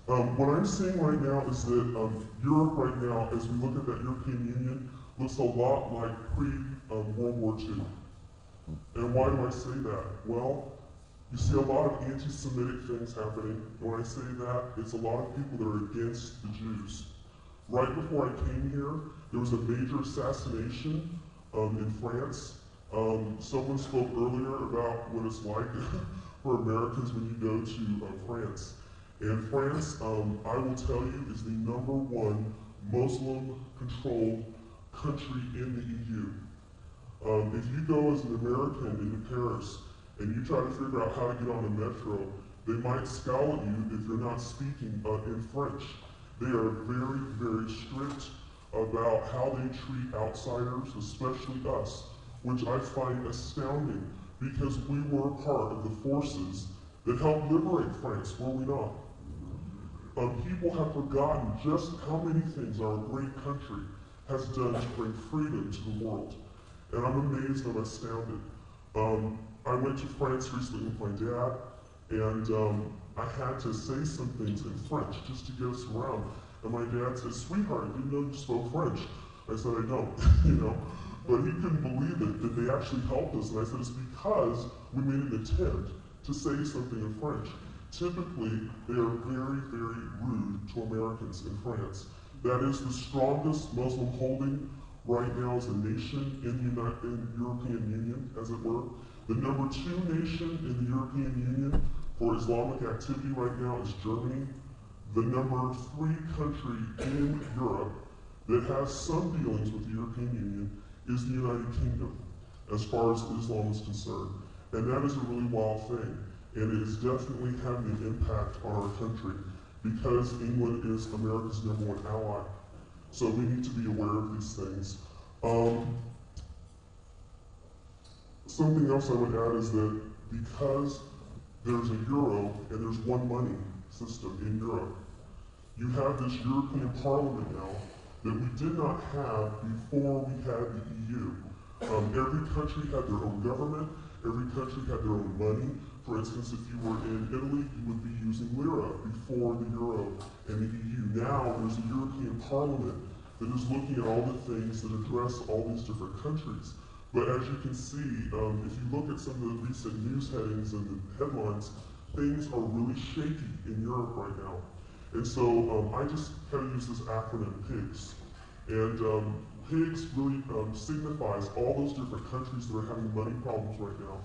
What I'm seeing right now is that Europe right now, as we look at that European Union, looks a lot like pre-World War II. And why do I say that? Well, you see a lot of anti-Semitic things happening. And when I say that, it's a lot of people that are against the Jews. Right before I came here, there was a major assassination in France. Someone spoke earlier about what it's like for Americans when you go to France. And France, I will tell you, is the #1 Muslim-controlled country in the EU. If you go as an American into Paris and you try to figure out how to get on the metro, they might scowl at you if you're not speaking in French. They are very, very strict about how they treat outsiders, especially us, which I find astounding because we were part of the forces that helped liberate France, were we not? People have forgotten just how many things our great country has done to bring freedom to the world. And I'm amazed, I'm astounded. I went to France recently with my dad, and I had to say some things in French just to get us around. And my dad said, "Sweetheart, I didn't know you spoke French." I said, "I don't," But he couldn't believe it, that they actually helped us. And I said, "It's because we made an attempt to say something in French." Typically, they are very, very rude to Americans in France. That is the strongest Muslim holding right now as a nation in the European Union, as it were. The #2 nation in the European Union for Islamic activity right now is Germany. The #3 country in Europe that has some dealings with the European Union is the United Kingdom, as far as Islam is concerned. And that is a really wild thing. And it is definitely having an impact on our country because England is America's #1 ally. So we need to be aware of these things. Something else I would add is that because there's a euro and there's one money system in Europe, you have this European Parliament now that we did not have before we had the EU. Every country had their own government, every country had their own money. For instance, if you were in Italy, you would be using lira before the euro and the EU. Now there's a European Parliament that is looking at all the things that address all these different countries. But as you can see, if you look at some of the recent news headings and the headlines, things are really shaky in Europe right now. And so I just kind of use this acronym PIGS. And PIGS really signifies all those different countries that are having money problems right now.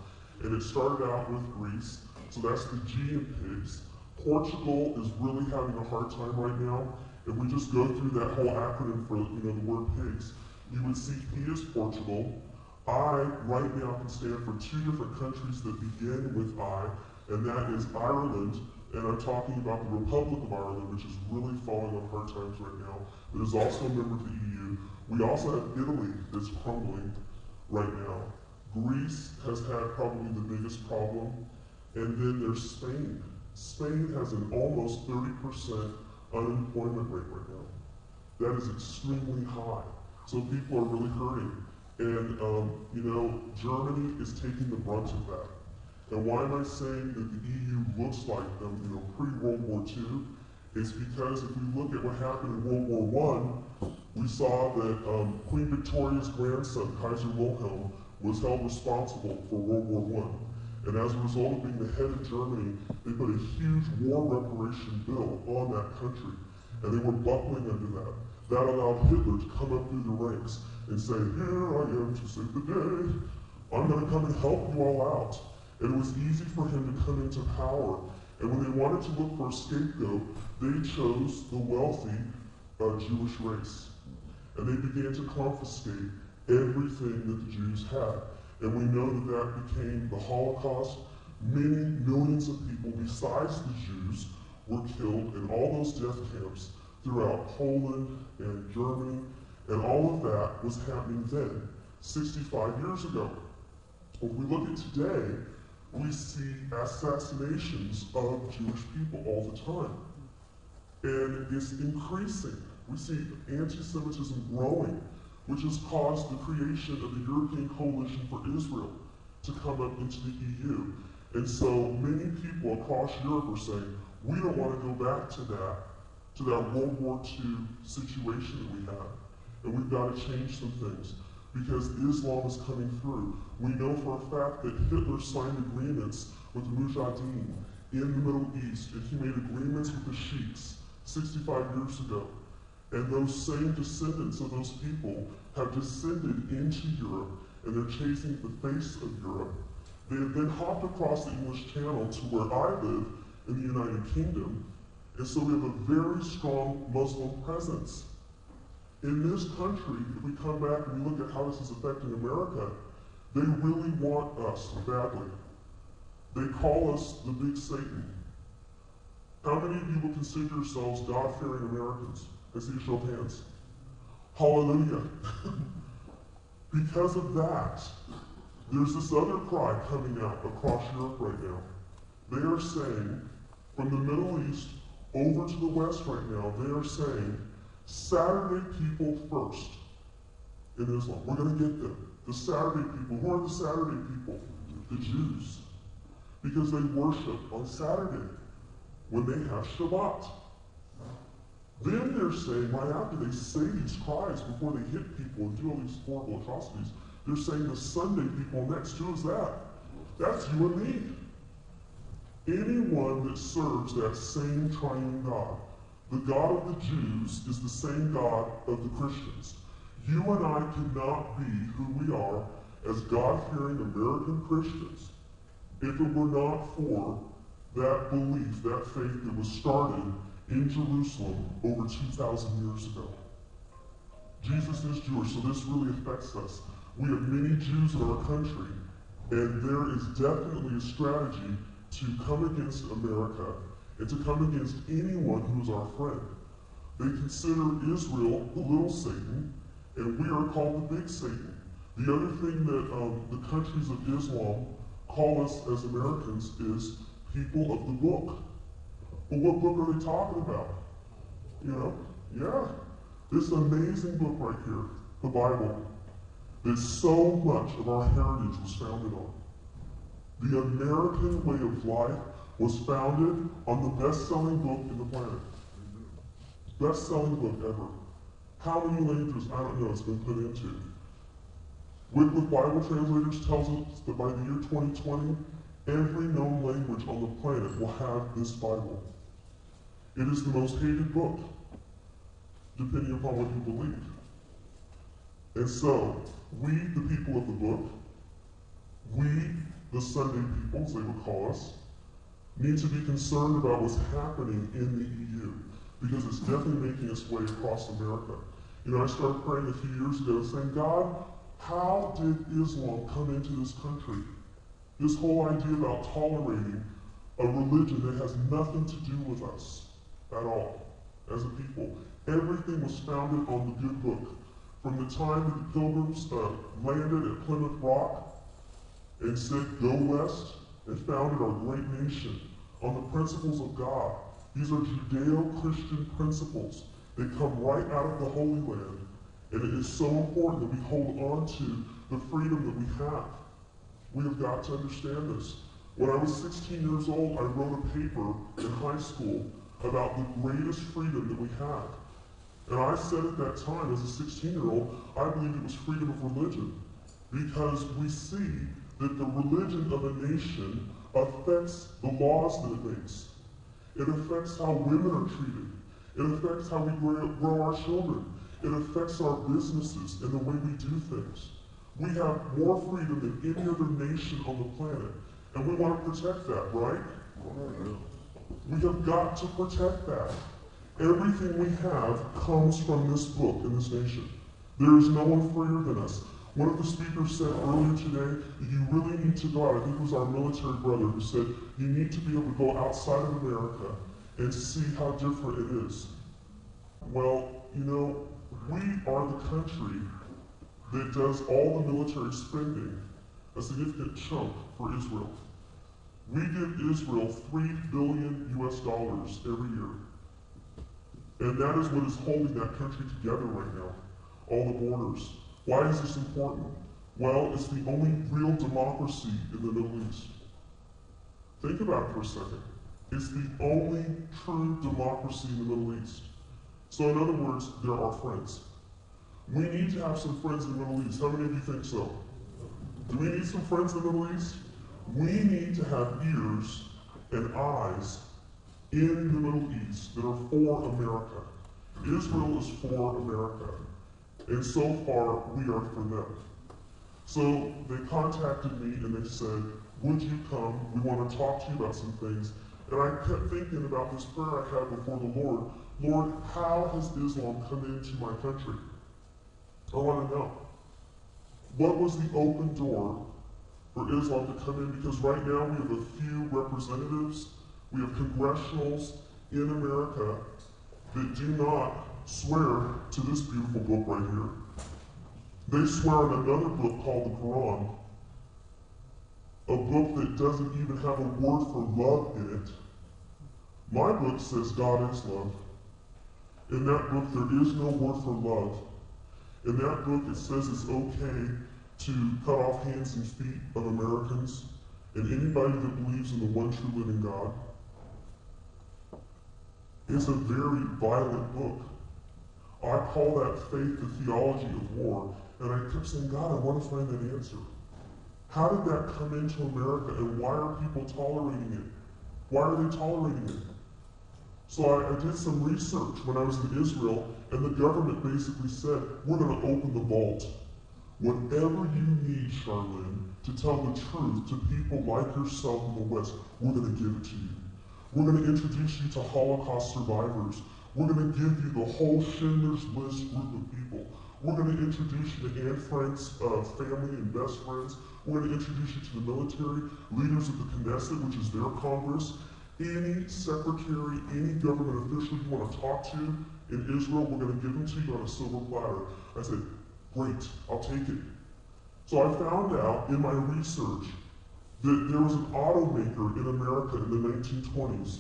And it started out with Greece, so that's the G in PIGS. Portugal is really having a hard time right now. If we just go through that whole acronym for the word PIGS, you would see P is Portugal. I right now can stand for 2 different countries that begin with I, and that is Ireland, and I'm talking about the Republic of Ireland, which is really falling on hard times right now. It is also a member of the EU. We also have Italy that's crumbling right now. Greece has had probably the biggest problem, and then there's Spain. Spain has an almost 30% unemployment rate right now. That is extremely high. So people are really hurting. And, Germany is taking the brunt of that. And why am I saying that the EU looks like them, pre-World War II? It's because if we look at what happened in World War I, we saw that Queen Victoria's grandson, Kaiser Wilhelm, was held responsible for World War I. And as a result of being the head of Germany, they put a huge war reparation bill on that country. And they were buckling under that. That allowed Hitler to come up through the ranks and say, "Here I am to save the day. I'm going to come and help you all out." And it was easy for him to come into power. And when they wanted to look for a scapegoat, they chose the wealthy Jewish race. And they began to confiscate everything that the Jews had. And we know that that became the Holocaust. Many millions of people besides the Jews were killed in all those death camps throughout Poland and Germany. And all of that was happening then, 65 years ago. When we look at today, we see assassinations of Jewish people all the time. And it's increasing. We see anti-Semitism growing, which has caused the creation of the European Coalition for Israel to come up into the EU. And so many people across Europe are saying, We don't want to go back to that World War II situation that we had. And we've got to change some things because Islam is coming through. We know for a fact that Hitler signed agreements with the Mujahideen in the Middle East, and he made agreements with the Sheiks 65 years ago. And those same descendants of those people have descended into Europe, and they're chasing the face of Europe. They have then hopped across the English Channel to where I live in the United Kingdom, and so we have a very strong Muslim presence. In this country, if we come back and we look at how this is affecting America, they really want us badly. They call us the big Satan. How many of you will consider yourselves God-fearing Americans? I see you show of hands. Hallelujah. Because of that, there's this other cry coming out across Europe right now. They are saying, from the Middle East over to the West right now, they are saying, Saturday people first in Islam. We're going to get them. The Saturday people. Who are the Saturday people? The Jews. Because they worship on Saturday when they have Shabbat. Then they're saying, right after they say these cries before they hit people and do all these horrible atrocities, they're saying the Sunday people next. Who is that? That's you and me. Anyone that serves that same triune God, the God of the Jews is the same God of the Christians. You and I cannot be who we are as God-fearing American Christians if it were not for that belief, that faith that was started in Jerusalem over 2,000 years ago. Jesus is Jewish, so this really affects us. We have many Jews in our country, and there is definitely a strategy to come against America and to come against anyone who is our friend. They consider Israel the little Satan, and we are called the big Satan. The other thing that the countries of Islam call us as Americans is people of the book. Well, what book are they talking about? You know? Yeah. This amazing book right here, the Bible, that so much of our heritage was founded on. The American way of life was founded on the best-selling book in the planet. Best-selling book ever. How many languages? I don't know. It's been put into. Wycliffe Bible Translators tells us that by the year 2020, every known language on the planet will have this Bible. It is the most hated book, depending upon what you believe. And so, we, the people of the book, we, the Sunday people, as they would call us, need to be concerned about what's happening in the EU, because it's definitely making its way across America. You know, I started praying a few years ago saying, God, how did Islam come into this country? This whole idea about tolerating a religion that has nothing to do with us at all, as a people. Everything was founded on the good book. From the time that the Pilgrims landed at Plymouth Rock and said, go west, and founded our great nation on the principles of God. These are Judeo-Christian principles. They come right out of the Holy Land. And it is so important that we hold on to the freedom that we have. We have got to understand this. When I was 16 years old, I wrote a paper in high school about the greatest freedom that we have. And I said at that time, as a 16-year-old, I believed it was freedom of religion. Because we see that the religion of a nation affects the laws that it makes. It affects how women are treated. It affects how we grow our children. It affects our businesses and the way we do things. We have more freedom than any other nation on the planet. And we want to protect that, right? We have got to protect that. Everything we have comes from this book in this nation. There is no one freer than us. One of the speakers said earlier today that you really need to go out. I think it was our military brother who said you need to be able to go outside of America and see how different it is. Well, you know, we are the country that does all the military spending, a significant chunk for Israel. We give Israel $3 billion US every year. And that is what is holding that country together right now, all the borders. Why is this important? Well, it's the only real democracy in the Middle East. Think about it for a second. It's the only true democracy in the Middle East. So in other words, there are friends. We need to have some friends in the Middle East. How many of you think so? Do we need some friends in the Middle East? We need to have ears and eyes in the Middle East that are for America. Israel is for America. And so far, we are for them. So they contacted me and they said, would you come? We want to talk to you about some things. And I kept thinking about this prayer I had before the Lord. Lord, how has Islam come into my country? I want to know. What was the open door for Islam to come in? Because right now we have a few representatives, we have congressionals in America that do not swear to this beautiful book right here. They swear on another book called the Quran, a book that doesn't even have a word for love in it. My book says God is love. In that book, there is no word for love. In that book, it says it's okay to cut off hands and feet of Americans and anybody that believes in the one true living God. It's a very violent book. I call that faith the theology of war. And I kept saying, God, I want to find that answer. How did that come into America, and why are people tolerating it? Why are they tolerating it? So I did some research when I was in Israel, and the government basically said, we're going to open the vault. Whatever you need, Charlene, to tell the truth to people like yourself in the West, we're going to give it to you. We're going to introduce you to Holocaust survivors. We're going to give you the whole Schindler's List group of people. We're going to introduce you to Anne Frank's family and best friends. We're going to introduce you to the military, leaders of the Knesset, which is their Congress. Any secretary, any government official you want to talk to in Israel, we're going to give them to you on a silver platter. I said, great, I'll take it. So I found out in my research that there was an automaker in America in the 1920s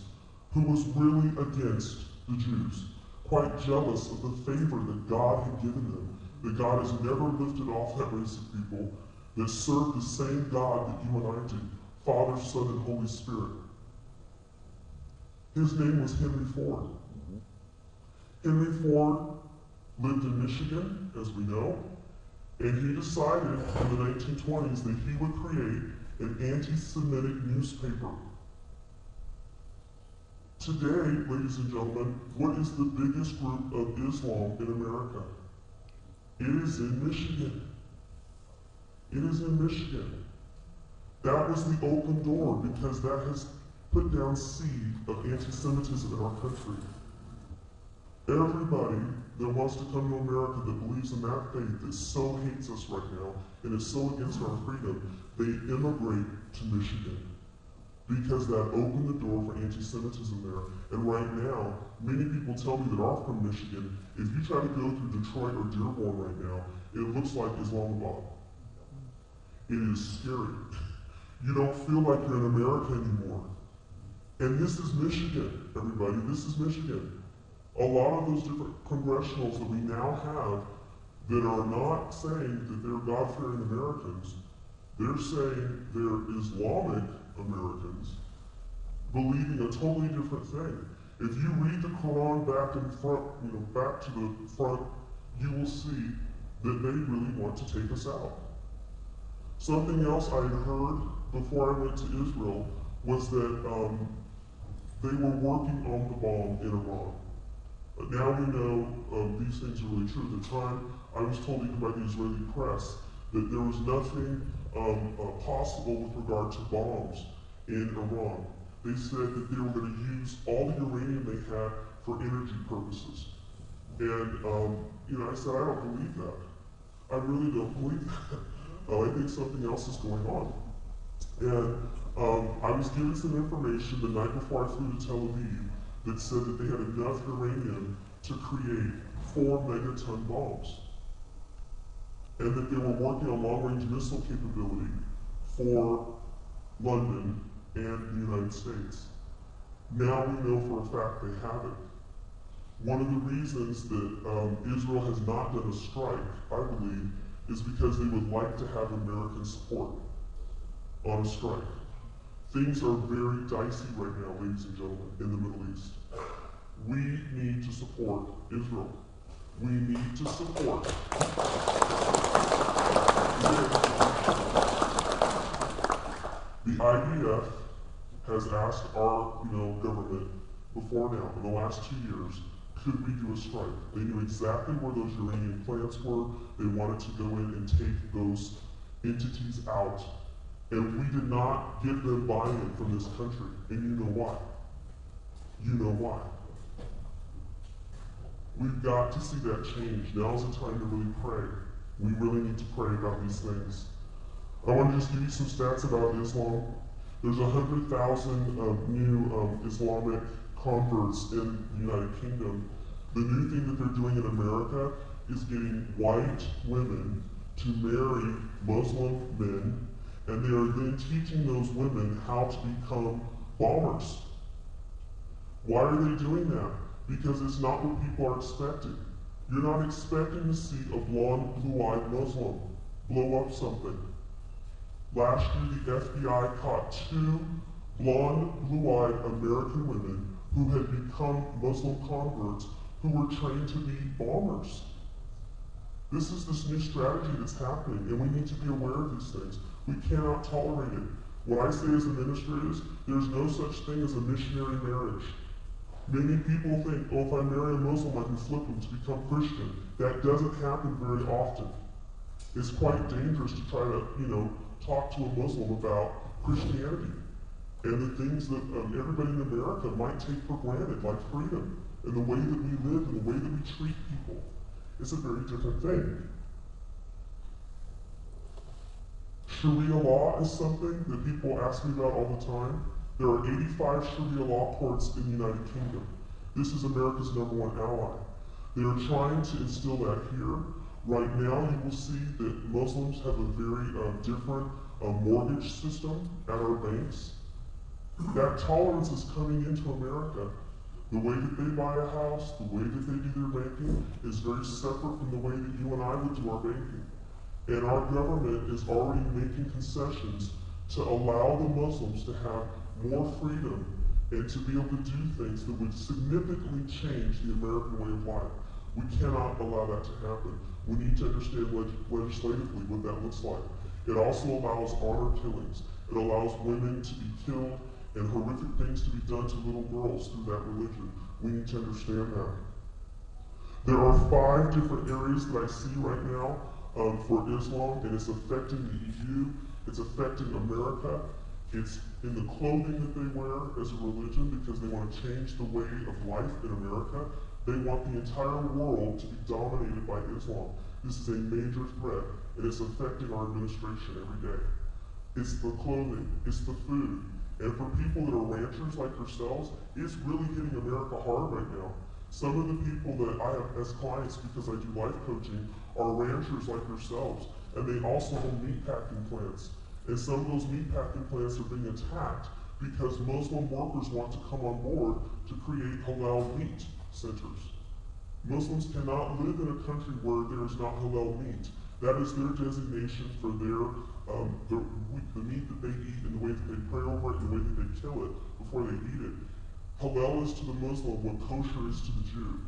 who was really against the Jews, quite jealous of the favor that God had given them, that God has never lifted off that race of people that serve the same God that you and I do, Father, Son, and Holy Spirit. His name was Henry Ford. Henry Ford lived in Michigan, as we know, and he decided in the 1920s that he would create an anti-Semitic newspaper. Today, ladies and gentlemen, what is the biggest group of Islam in America? It is in Michigan. It is in Michigan. That was the open door because that has put down seed of anti-Semitism in our country. Everybody that wants to come to America that believes in that faith that so hates us right now and is so against our freedom, they immigrate to Michigan because that opened the door for anti-Semitism there. And right now, many people tell me that are from Michigan, if you try to go through Detroit or Dearborn right now, it looks like Islamabad. It is scary. You don't feel like you're in America anymore. And this is Michigan, everybody, this is Michigan. A lot of those different congressionals that we now have that are not saying that they're God-fearing Americans, they're saying they're Islamic Americans believing a totally different thing. If you read the Quran back in front, back to the front, you will see that they really want to take us out. Something else I had heard before I went to Israel was that they were working on the bomb in Iran. Now we know these things are really true. At the time, I was told even by the Israeli press that there was nothing possible with regard to bombs in Iran. They said that they were going to use all the uranium they had for energy purposes. And, I said, I don't believe that. I really don't believe that. I think something else is going on. And I was given some information the night before I flew to Tel Aviv that said that they had enough uranium to create 4 megaton bombs. And that they were working on long-range missile capability for London and the United States. Now we know for a fact they have it. One of the reasons that Israel has not done a strike, I believe, is because they would like to have American support on a strike. Things are very dicey right now, ladies and gentlemen, in the Middle East. We need to support Israel. We need to support. The IDF has asked our government before now, in the last 2 years, could we do a strike? They knew exactly where those uranium plants were. They wanted to go in and take those entities out. And we did not give them buy-in from this country. And you know why. You know why. We've got to see that change. Now's the time to really pray. We really need to pray about these things. I want to just give you some stats about Islam. There's 100,000 new Islamic converts in the United Kingdom. The new thing that they're doing in America is getting white women to marry Muslim men, and they are then teaching those women how to become bombers. Why are they doing that? Because it's not what people are expecting. You're not expecting to see a blonde, blue-eyed Muslim blow up something. Last year, the FBI caught 2 blonde, blue-eyed American women who had become Muslim converts who were trained to be bombers. This is this new strategy that's happening, and we need to be aware of these things. We cannot tolerate it. What I say as a minister is, there's no such thing as a missionary marriage. Many people think, oh, if I marry a Muslim, I can flip them to become Christian. That doesn't happen very often. It's quite dangerous to try to, talk to a Muslim about Christianity and the things that everybody in America might take for granted, like freedom, and the way that we live, and the way that we treat people. It's a very different thing. Sharia law is something that people ask me about all the time. There are 85 Sharia law courts in the United Kingdom. This is America's #1 ally. They are trying to instill that here. Right now, you will see that Muslims have a very different mortgage system at our banks. That tolerance is coming into America. The way that they buy a house, the way that they do their banking is very separate from the way that you and I would do our banking. And our government is already making concessions to allow the Muslims to have more freedom and to be able to do things that would significantly change the American way of life. We cannot allow that to happen. We need to understand legislatively what that looks like. It also allows honor killings. It allows women to be killed and horrific things to be done to little girls through that religion. We need to understand that. There are 5 different areas that I see right now for Islam, and it's affecting the EU, it's affecting America. It's in the clothing that they wear as a religion because they want to change the way of life in America. They want the entire world to be dominated by Islam. This is a major threat, and it's affecting our administration every day. It's the clothing, it's the food, and for people that are ranchers like yourselves, it's really hitting America hard right now. Some of the people that I have as clients, because I do life coaching, are ranchers like yourselves, and they also own meatpacking plants. And some of those meatpacking plants are being attacked because Muslim workers want to come on board to create halal meat centers. Muslims cannot live in a country where there is not halal meat. That is their designation for the meat that they eat and the way that they pray over it and the way that they kill it before they eat it. Halal is to the Muslim what kosher is to the Jew.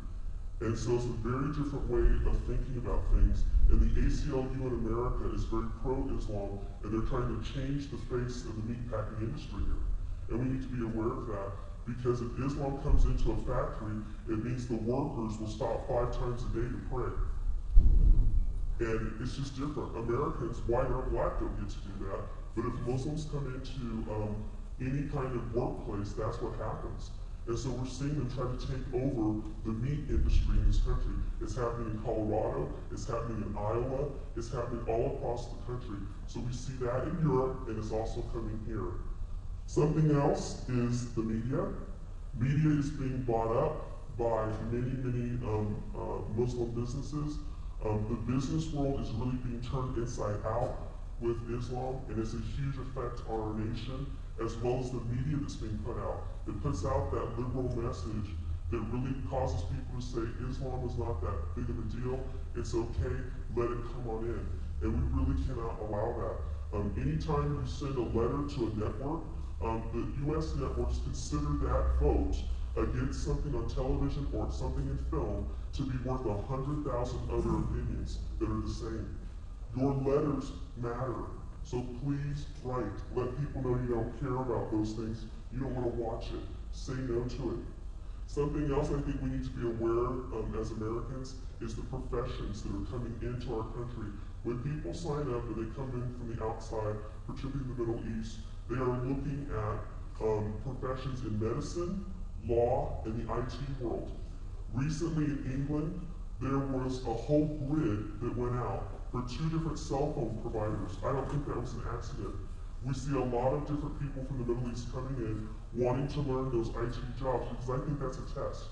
And so it's a very different way of thinking about things. And the ACLU in America is very pro-Islam, and they're trying to change the face of the meatpacking industry here. And we need to be aware of that, because if Islam comes into a factory, it means the workers will stop 5 times a day to pray. And it's just different. Americans, white or black, don't get to do that. But if Muslims come into any kind of workplace, that's what happens. And so we're seeing them try to take over the meat industry in this country. It's happening in Colorado, it's happening in Iowa, it's happening all across the country. So we see that in Europe, and it's also coming here. Something else is the media. Media is being bought up by many Muslim businesses. The business world is really being turned inside out with Islam, and it's a huge effect on our nation, as well as the media that's being put out. It puts out that liberal message that really causes people to say Islam is not that big of a deal, it's okay, let it come on in. And we really cannot allow that. Anytime you send a letter to a network the U.S. networks consider that vote against something on television or something in film to be worth 100,000 other opinions that are the same. Your letters matter, so please write. Let people know you don't care about those things. You don't want to watch it. Say no to it. Something else I think we need to be aware of as Americans is the professions that are coming into our country. When people sign up and they come in from the outside, particularly the Middle East, they are looking at professions in medicine, law, and the IT world. Recently in England, there was a whole grid that went out for 2 different cell phone providers. I don't think that was an accident. We see a lot of different people from the Middle East coming in wanting to learn those IT jobs because I think that's a test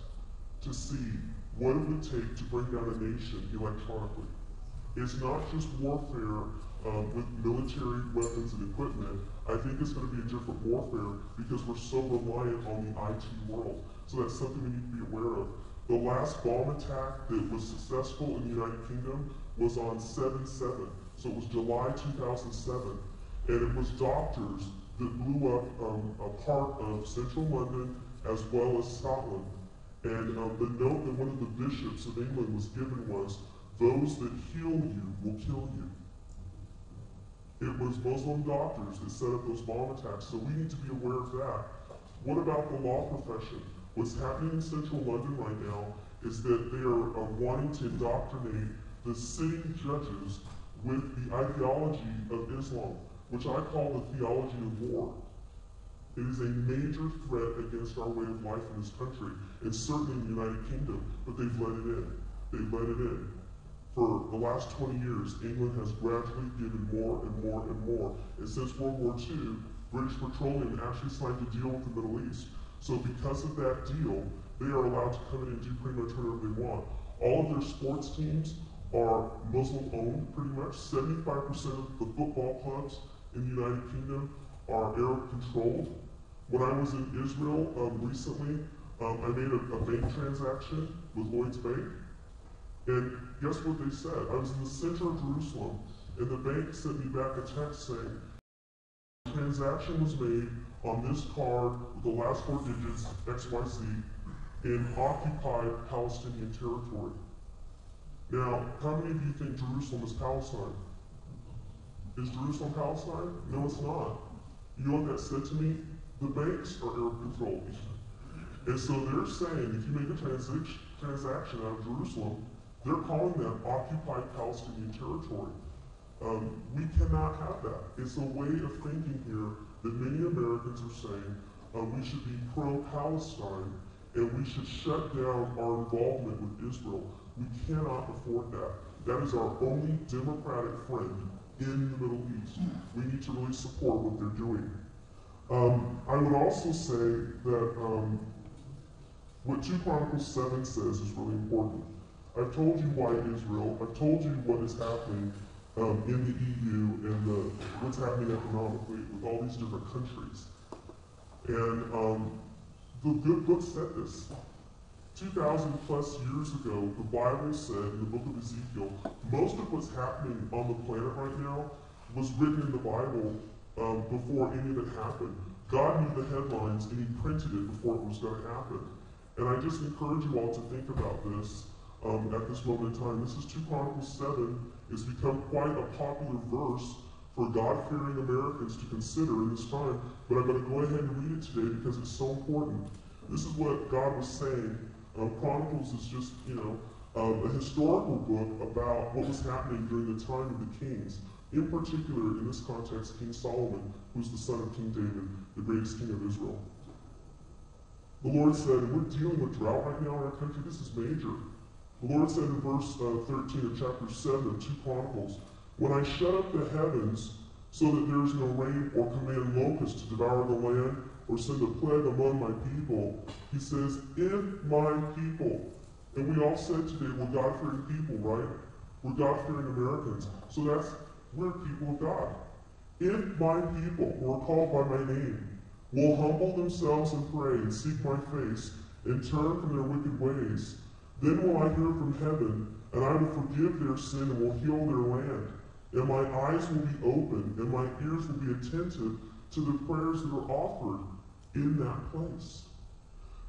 to see what it would take to bring down a nation electronically. It's not just warfare with military weapons and equipment. I think it's going to be a different warfare because we're so reliant on the IT world. So that's something we need to be aware of. The last bomb attack that was successful in the United Kingdom was on 7/7. So it was July 2007. And it was doctors that blew up a part of central London as well as Scotland. And the note that one of the bishops of England was given was, "Those that heal you will kill you." It was Muslim doctors that set up those bomb attacks, so we need to be aware of that. What about the law profession? What's happening in central London right now is that they are wanting to indoctrinate the sitting judges with the ideology of Islam, which I call the theology of war. It is a major threat against our way of life in this country, and certainly in the United Kingdom, but they've let it in. They've let it in. For the last 20 years, England has gradually given more and more and more. And since World War II, British Petroleum actually signed a deal with the Middle East. So because of that deal, they are allowed to come in and do pretty much whatever they want. All of their sports teams are Muslim-owned, pretty much. 75% of the football clubs in the United Kingdom are Arab-controlled. When I was in Israel recently, I made a bank transaction with Lloyd's Bank. And guess what they said? I was in the center of Jerusalem, and the bank sent me back a text saying, "The transaction was made on this card with the last 4 digits, XYZ, in occupied Palestinian territory." Now, how many of you think Jerusalem is Palestine? Is Jerusalem Palestine? No, it's not. You know what that said to me? The banks are Arab-controlled. And so they're saying, if you make a transaction out of Jerusalem, they're calling that occupied Palestinian territory. We cannot have that. It's a way of thinking here that many Americans are saying we should be pro-Palestine and we should shut down our involvement with Israel. We cannot afford that. That is our only democratic friend in the Middle East. We need to really support what they're doing. I would also say that what 2 Chronicles 7 says is really important. I've told you why Israel. I've told you what is happening in the EU and what's happening economically with all these different countries. And the good book said this. 2,000 plus years ago, the Bible said in the book of Ezekiel, most of what's happening on the planet right now was written in the Bible before any of it happened. God knew the headlines and he printed it before it was going to happen. And I just encourage you all to think about this at this moment in time. This is 2 Chronicles 7. It's become quite a popular verse for God-fearing Americans to consider in this time. But I'm going to go ahead and read it today because it's so important. This is what God was saying. Chronicles is just, a historical book about what was happening during the time of the kings. In particular, in this context, King Solomon, who's the son of King David, the greatest king of Israel. The Lord said, we're dealing with drought right now in our country. This is major. The Lord said in verse 13 of chapter 7 of 2 Chronicles, "When I shut up the heavens so that there is no rain or command locusts to devour the land or send a plague among my people," he says, "if my people," and we all said today we're God-fearing people, right? We're God-fearing Americans. So we're people of God. "If my people who are called by my name will humble themselves and pray and seek my face and turn from their wicked ways, then will I hear from heaven, and I will forgive their sin and will heal their land. And my eyes will be open, and my ears will be attentive to the prayers that are offered in that place.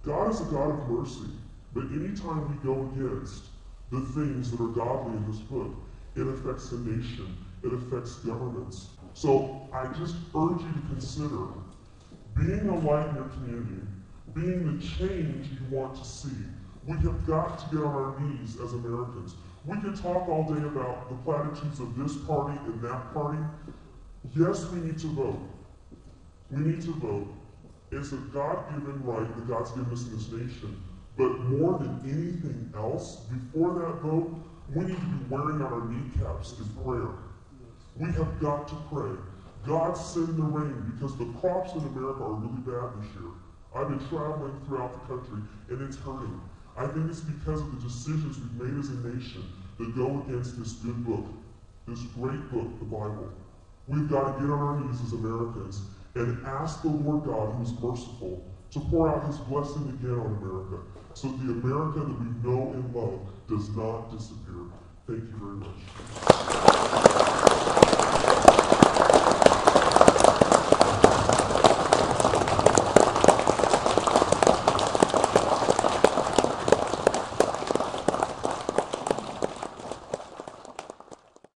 God is a God of mercy, but anytime we go against the things that are godly in this book, it affects the nation, it affects governments. So I just urge you to consider being a light in your community, being the change you want to see. We have got to get on our knees as Americans. We can talk all day about the platitudes of this party and that party. Yes, we need to vote. We need to vote. It's a God-given right that God's given us in this nation. But more than anything else, before that vote, we need to be wearing our kneecaps in prayer. We have got to pray. God send the rain, because the crops in America are really bad this year. I've been traveling throughout the country, and it's hurting. I think it's because of the decisions we've made as a nation that go against this good book, this great book, the Bible. We've got to get on our knees as Americans and ask the Lord God, who is merciful, to pour out his blessing again on America, so that the America that we know and love does not disappear. Thank you very much.